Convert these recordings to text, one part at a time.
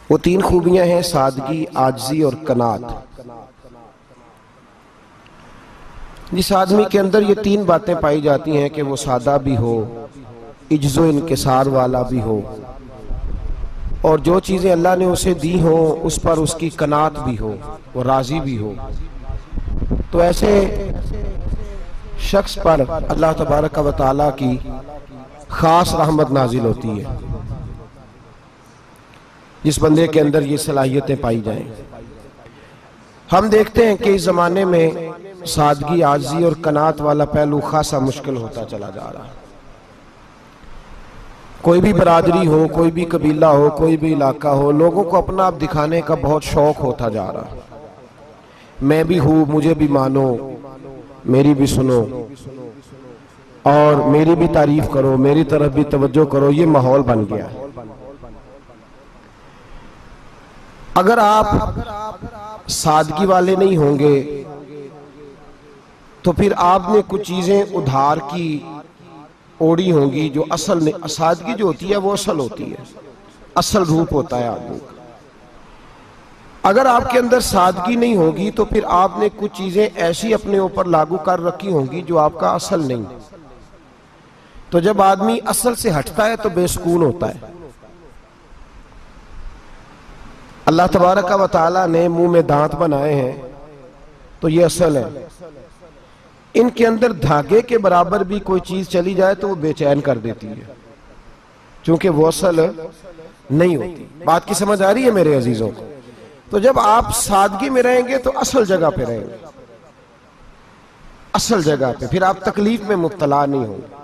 वो तीन खूबियां हैं सादगी, आजिज़ी और कनात। जिस आदमी के अंदर ये तीन बातें पाई जाती हैं कि वो सादा भी हो, इज्जो इनकिसार वाला भी हो, और जो चीज़ें अल्लाह ने उसे दी हो उस पर उसकी कनात भी हो, वो राज़ी भी हो, तो ऐसे शख्स पर अल्लाह तबारक व तआला की ख़ास रहमत नाजिल होती है जिस बंदे के अंदर ये सलाहियतें पाई जाएं। हम देखते हैं कि इस ज़माने में सादगी, आजिज़ी और कनात वाला पहलू खासा मुश्किल होता चला जा रहा है। कोई भी बरादरी हो, कोई भी कबीला हो, कोई भी इलाका हो, लोगों को अपना आप दिखाने का बहुत शौक होता जा रहा है। मैं भी हूँ, मुझे भी मानो, मेरी भी सुनो और मेरी भी तारीफ करो, मेरी तरफ भी तवज्जो करो, ये माहौल बन गया है। अगर आप सादगी वाले नहीं होंगे तो फिर आपने कुछ चीजें उधार की ओढ़ी होंगी जो असल नहीं। सादगी जो होती है वो असल होती है, असल रूप होता है आदमी का। अगर आपके अंदर सादगी नहीं होगी तो फिर आपने कुछ चीजें ऐसी अपने ऊपर लागू कर रखी होंगी जो आपका असल नहीं। तो जब आदमी असल से हटता है तो बेसुकून होता है। अल्लाह तबारक व तआला ने मुंह में दांत बनाए हैं तो ये असल है। इनके अंदर धागे के बराबर भी कोई चीज चली जाए तो वो बेचैन कर देती है, क्योंकि वो असल नहीं होती। बात की समझ आ रही है मेरे अजीजों को? तो जब आप सादगी में रहेंगे तो असल जगह पे रहेंगे, असल जगह पे, फिर आप तकलीफ में मुब्तला नहीं होंगे।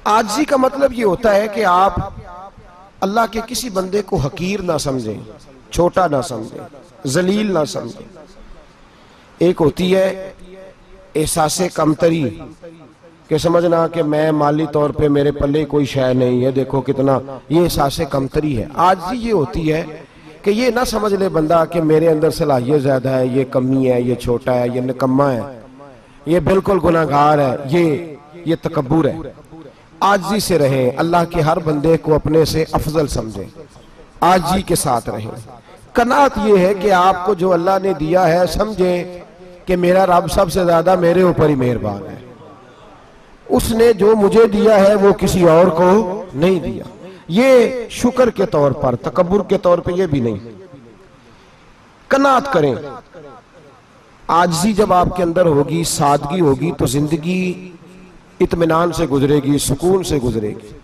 आजिज़ी का मतलब ये होता है कि आप अल्लाह के किसी बंदे को हकीर ना समझें, छोटा ना समझें, जलील ना समझें। एक होती है एहसासे कमतरी के समझना कि मैं माली तौर पे मेरे पल्ले कोई शय नहीं है, देखो कितना, ये एहसासे कमतरी है। आजिज़ी ये होती है कि ये ना समझ ले बंदा कि मेरे अंदर सलाहियत ज्यादा है, ये कमी है, ये छोटा है, ये निकम्मा है, ये बिल्कुल गुनाहगार है, ये तकब्बुर है। आजिज़ी से रहें, अल्लाह के हर बंदे को अपने से अफजल समझें, आजिज़ी के साथ रहें। कनात ये है कि आपको जो अल्लाह ने दिया है समझें कि मेरा रब सबसे ज्यादा मेरे ऊपर ही मेहरबान है, उसने जो मुझे दिया है वो किसी और को नहीं दिया। ये शुक्र के तौर पर, तकब्बुर के तौर पे ये भी नहीं। कनात करें। आजिज़ी जब आपके अंदर होगी, सादगी होगी, तो जिंदगी इत्मीनान से गुजरेगी, सुकून से गुजरेगी।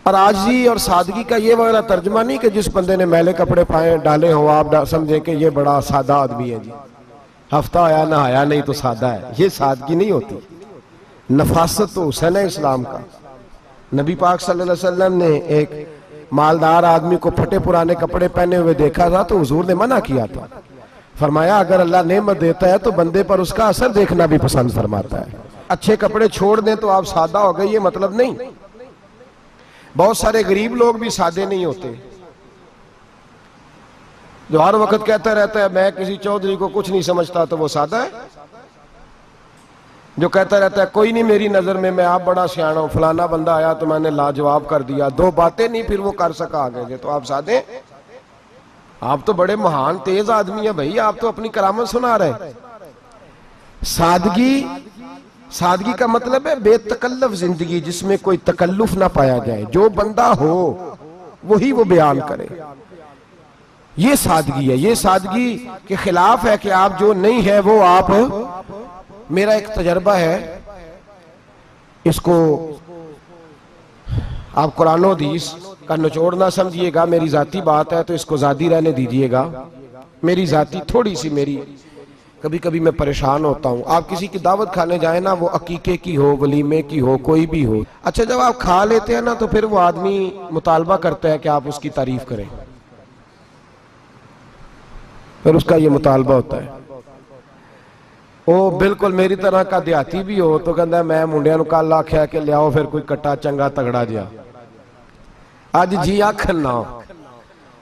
और आजिज़ी और सादगी का ये वाला तर्जुमा नहीं कि जिस बंदे ने मैले कपड़े पाए डाले हो आप समझे कि ये बड़ा सादा आदमी है जी, हफ्ता आया नहाया नहीं तो सादा है। ये सादगी नहीं होती। नफासत तो हुसैन है इस्लाम का। नबी पाक सल्लल्लाहु अलैहि वसल्लम ने एक मालदार आदमी को फटे पुराने कपड़े पहने हुए देखा था तो हुजूर ने मना किया था। फरमाया अगर अल्लाह नेमत देता है तो बंदे पर उसका असर देखना भी पसंद फरमाता है। अच्छे कपड़े छोड़ दें तो आप सादा हो गए, ये मतलब नहीं। बहुत सारे गरीब लोग भी सादे नहीं होते, जो हर वक्त कहता रहता है मैं किसी चौधरी को कुछ नहीं समझता, तो वो सादा है। जो कहता रहता है कोई नहीं मेरी नजर में, मैं आप बड़ा सियाना हूं, फलाना बंदा आया तो मैंने लाजवाब कर दिया, दो बातें नहीं फिर वो कर सका आगे, तो आप सादे? आप तो बड़े महान तेज आदमी है भाई, आप तो अपनी करामत सुना रहे। सादगी का मतलब है बेतकल्लफ जिंदगी, जिसमें कोई तकल्लुफ ना पाया जाए। जो बंदा हो वही वो बयान करे, ये सादगी है। ये सादगी के खिलाफ है कि आप जो नहीं है वो आप। मेरा एक तजर्बा है, इसको आप कुरान और हदीस का निचोड़ ना समझिएगा, मेरी जाती बात है तो इसको जादी रहने दीजिएगा। मेरी जाती थोड़ी सी, मेरी कभी कभी मैं परेशान होता हूँ। आप किसी की दावत खाने जाए ना, वो अकीके की हो, वलीमे की हो, कोई भी हो, अच्छा जब आप खा लेते हैं ना तो फिर वो आदमी मुतालबा करता है कि आप उसकी तारीफ करें, फिर उसका ये मुतालबा होता है। वो बिल्कुल मेरी तरह का देहाती भी हो तो कहता है मैं मुंडिया कल आख्या कि लियाओ फिर कोई कट्टा चंगा तगड़ा जिहा, अज जी आखन ना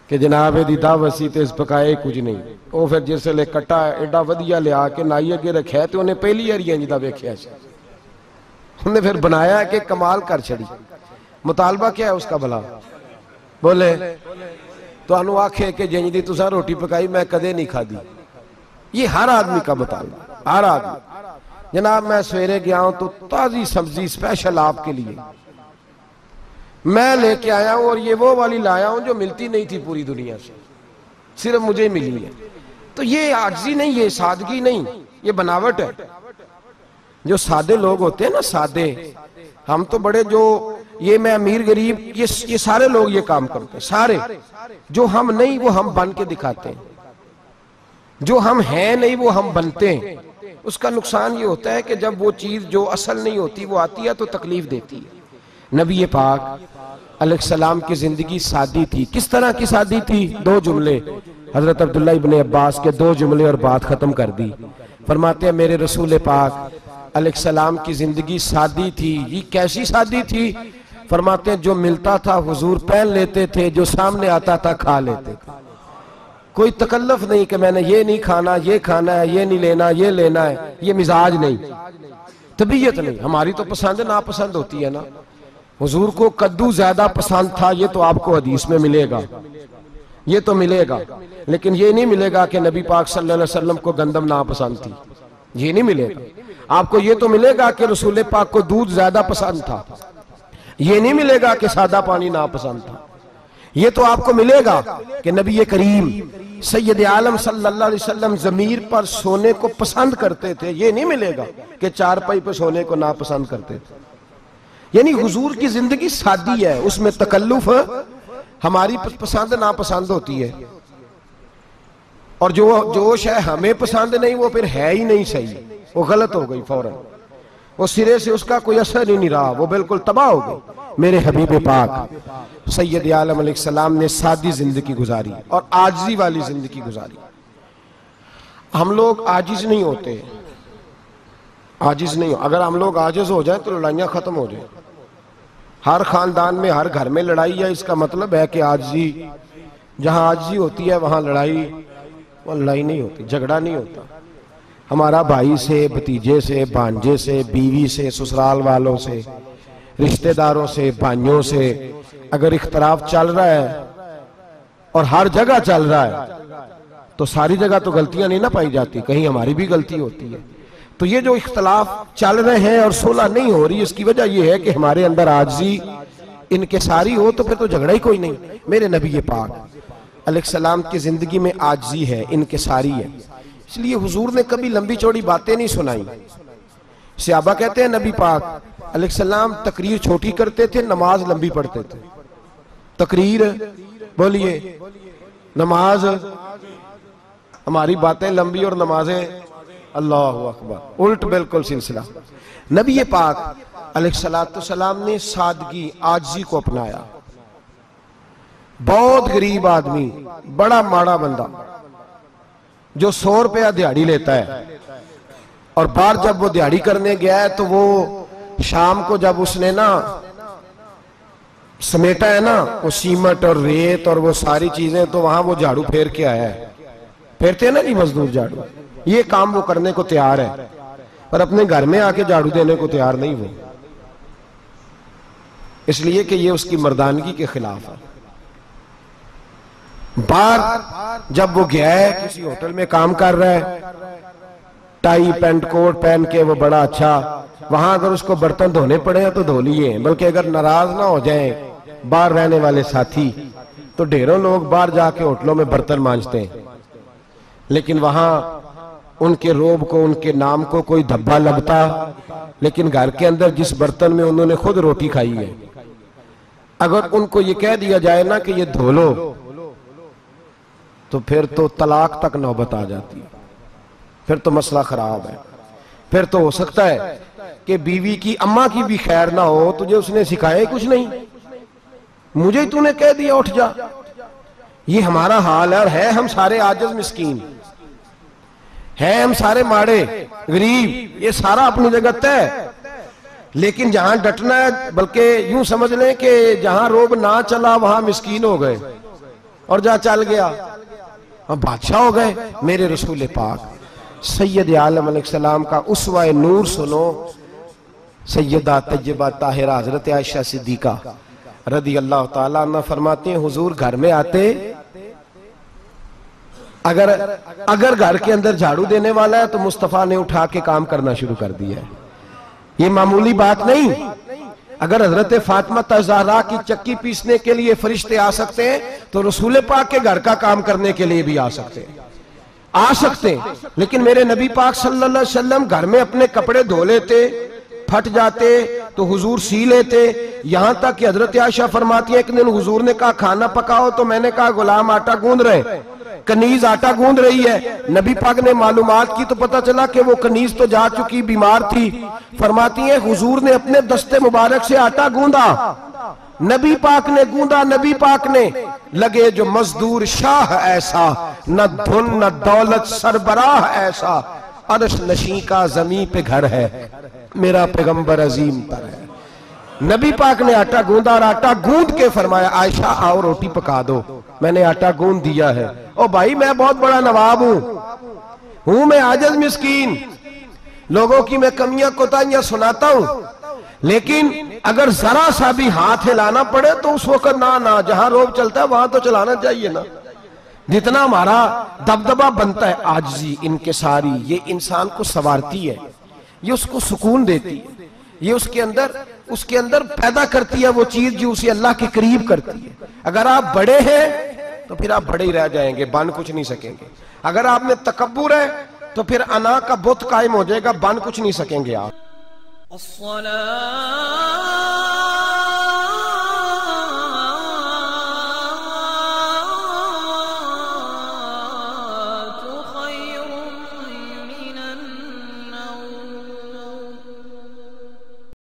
कि जनाब दी दावत सी ते इस पकाए कुछ नहीं। वो फिर जिसले कट्टा एडा वधिया लिया के नाई अगे रखिया तो उन्हें पहली बारी इंज दा वेखिया, उन्हें फिर बनाया कि कमाल कर छड़ी। मुतालबा क्या है उसका भला? बोले तो आखे कि जिंज दी तुसा रोटी पकाई मैं कदे नहीं खादी। ये हर आदमी का मुतालबा, हर आदमी। जनाब मैं सवेरे गया हूं तो ताजी सब्जी स्पेशल आपके लिए मैं लेके आया हूं, और ये वो वाली लाया हूं जो मिलती नहीं थी पूरी दुनिया से, सिर्फ मुझे मिली है। तो ये आजिज़ी नहीं, ये सादगी नहीं, ये बनावट है। जो सादे लोग होते हैं ना, सादे, हम तो बड़े, जो ये मैं अमीर गरीब, ये सारे लोग ये काम करते हैं, सारे। जो हम नहीं वो हम बन के दिखाते हैं, जो हम हैं नहीं वो हम बनते हैं। उसका नुकसान ये होता है कि जब वो चीज जो असल नहीं होती वो आती है तो तकलीफ देती है। नबी पाक अलैहिस्सलाम की जिंदगी सादी थी। किस तरह की सादी थी? दो जुमले, हजरत अब्दुल्ला इब्ने अब्बास के दो जुमले और बात खत्म कर दी। फरमाते हैं मेरे रसूल पाक अलैहिस्सलाम की जिंदगी सादी थी। ये कैसी सादी थी? फरमाते हैं जो मिलता था हुजूर पहन लेते थे, जो सामने आता था खा लेते थे। कोई तकल्लुफ नहीं कि मैंने ये नहीं खाना, ये खाना है, ये नहीं लेना, ये लेना है। ये मिजाज नहीं, तबीयत नहीं। हमारी तो पसंद नापसंद होती है ना। हुजूर को कद्दू ज्यादा पसंद था, ये तो आपको हदीस में मिलेगा, ये तो मिलेगा। लेकिन ये नहीं मिलेगा कि नबी पाक सल्लल्लाहु अलैहि वसल्लम को गंदम नापसंद थी, ये नहीं मिलेगा। आपको ये तो मिलेगा कि रसूल पाक को दूध ज्यादा पसंद था, ये नहीं मिलेगा कि सादा पानी नापसंद था। ये तो आपको मिलेगा कि नबी करीम सैयद आलम सल्लल्लाहु अलैहि वसल्लम जमीर पर सोने को पसंद करते थे। ये नहीं मिलेगा कि चारपाई पर सोने को नापसंद करते थे। यानी हुजूर की जिंदगी सादी है, उसमें तकल्लुफ हमारी पसंद नापसंद होती है, और जो जोश है हमें पसंद नहीं वो फिर है ही नहीं सही, वो गलत हो गई फौरन, वो सिरे से उसका कोई असर ही नहीं रहा, वो बिल्कुल तबाह हो गई। मेरे हबीब पाक सैयद आलम अलैहिस्सलाम ने सादी जिंदगी गुजारी और आजिज़ी वाली जिंदगी गुजारी। हम लोग आजिज नहीं होते, आजिज नहीं हो। अगर हम लोग आजिज हो जाए तो लड़ाइयां खत्म हो जाए। हर खानदान में, हर घर में लड़ाई है, इसका मतलब है कि आजिज़ी, जहां आजिज़ी होती है वहां लड़ाई, वहां लड़ाई नहीं होती, झगड़ा नहीं होता। हमारा भाई से, भतीजे से, भांजे से, बीवी से, ससुराल वालों से, रिश्तेदारों से, भाइयों से अगर इख्तलाफ चल रहा है और हर जगह चल रहा है तो सारी जगह तो गलतियां नहीं ना पाई जाती, कहीं हमारी भी गलती होती है। तो ये जो इख्तलाफ चल रहे हैं और सुलह नहीं हो रही, इसकी वजह यह है कि हमारे अंदर आजिज़ी इनकिसारी हो, तो फिर तो झगड़ा ही कोई नहीं। मेरे नबी पाक अलैहिस्सलाम की जिंदगी में आजिज़ी है, इनकिसारी है। इसलिए हुजूर ने कभी लंबी चौड़ी बातें नहीं सुनाई। सहाबा कहते हैं नबी पाक अलैहिस्सलाम तकरीर छोटी करते थे, नमाज लंबी पढ़ते थे। तकरीर बोलिए, नमाज, हमारी बातें लंबी और नमाजें अल्लाहु अकबर, उल्ट बिल्कुल सिलसिला। नबी पाक अलैहिस्सलाम ने सादगी, आजिज़ी को अपनाया। बहुत गरीब आदमी, बड़ा माड़ा बंदा जो 100 रुपया दिहाड़ी लेता है, और बाहर जब वो दिहाड़ी करने गया है तो वो शाम को जब उसने ना समेटा है ना वो सीमेंट और रेत और वो सारी चीजें, तो वहां वो झाड़ू फेर के आया है। फेरते हैं ना जी मजदूर झाड़ू, ये काम वो करने को तैयार है, पर अपने घर में आके झाड़ू देने को तैयार नहीं वो, इसलिए कि ये उसकी मर्दानगी के खिलाफ है। बाहर जब वो गया है, किसी होटल में काम कर रहा है, टाई पैंट कोट पहन के वो बड़ा अच्छा, वहां अगर उसको बर्तन धोने पड़े तो धो लिए। बल्कि अगर नाराज ना हो जाए बाहर रहने वाले साथी, तो ढेरों लोग बाहर जाके होटलों में बर्तन मांजते हैं, लेकिन वहां उनके रोब को, उनके नाम को कोई धब्बा लगता, लेकिन घर के अंदर जिस बर्तन में उन्होंने खुद रोटी खाई है, अगर उनको ये कह दिया जाए ना कि ये धो लो, तो फिर तो तलाक तक नौबत आ जाती है, फिर तो मसला खराब है। फिर तो हो सकता है कि बीवी की, अम्मा की भी खैर ना हो, तुझे उसने सिखाया ही कुछ नहीं, मुझे ही तूने कह दिया उठ जा। ये हमारा हाल है हम सारे आजिज़ मिस्कीन है, हम सारे माड़े गरीब, ये सारा अपनी जगह तय। लेकिन जहां डटना है, बल्कि यूं समझ लें कि जहां रोब ना चला वहां मिस्कीन हो गए, और जहां चल गया हम बादशाह हो गए। मेरे रसूल पाक सैयद आलम अलैहिस्सलाम का उसवा नूर सुनो, सैयदा तैयबा ताहिरा हजरत आयशा सिद्दीका रदी अल्लाह ताला अन्हा फरमाती हैं, हुजूर घर में आते अगर घर के अंदर झाड़ू देने वाला है तो मुस्तफा ने उठा के काम करना शुरू कर दिया है। ये मामूली बात नहीं। अगर हजरत फातिमा ज़हरा की चक्की पीसने के लिए फरिश्ते आ सकते हैं तो रसूल पाक के घर का काम करने के लिए भी आ सकते हैं। लेकिन मेरे नबी पाक सल्लल्लाहु अलैहि वसल्लम घर में अपने कपड़े धो लेते, फट जाते तो हुजूर सी लेते। यहां तक कि हजरत आयशा फरमाती है, एक दिन हुजूर ने कहा खाना पकाओ, तो मैंने कहा गुलाम आटा गूंद रहे, कनीज आटा गूंद रही है। नबी पाक ने मालूमात की तो पता चला कि वो कनीज तो जा चुकी, बीमार थी। फरमाती है हुजूर ने अपने दस्ते मुबारक से आटा गूंदा, नबी पाक ने गूंदा, नबी पाक ने। लगे जो मजदूर शाह ऐसा, न धुन न दौलत सरबराह ऐसा, अर्श नशी का जमी पे घर है, मेरा पैगंबर अजीम पर है। नबी पाक ने आटा गूंदा और आटा गूंद के फरमाया आयशा आओ रोटी पका दो, मैंने आटा गूंद दिया है। ओ भाई मैं बहुत बड़ा नवाब हूं मैं आजिज मिस्कीन, लोगों की मैं कमियां कोताहियां सुनाता हूं, लेकिन अगर जरा सा भी हाथ हिलाना पड़े तो उस वक्त ना जहां रोब चलता है वहां तो चलाना चाहिए ना। जितना हमारा दबदबा बनता है, आजिज़ी इनकिसारी, ये इंसान को संवारती है, ये उसको सुकून देती है, ये उसके अंदर पैदा करती है वो चीज जो उसे अल्लाह के करीब करती है। अगर आप बड़े हैं तो फिर आप बड़े ही रह जाएंगे, बन कुछ नहीं सकेंगे। अगर आप में तकब्बुर है तो फिर अना का बुत कायम हो जाएगा, बन कुछ नहीं सकेंगे आप।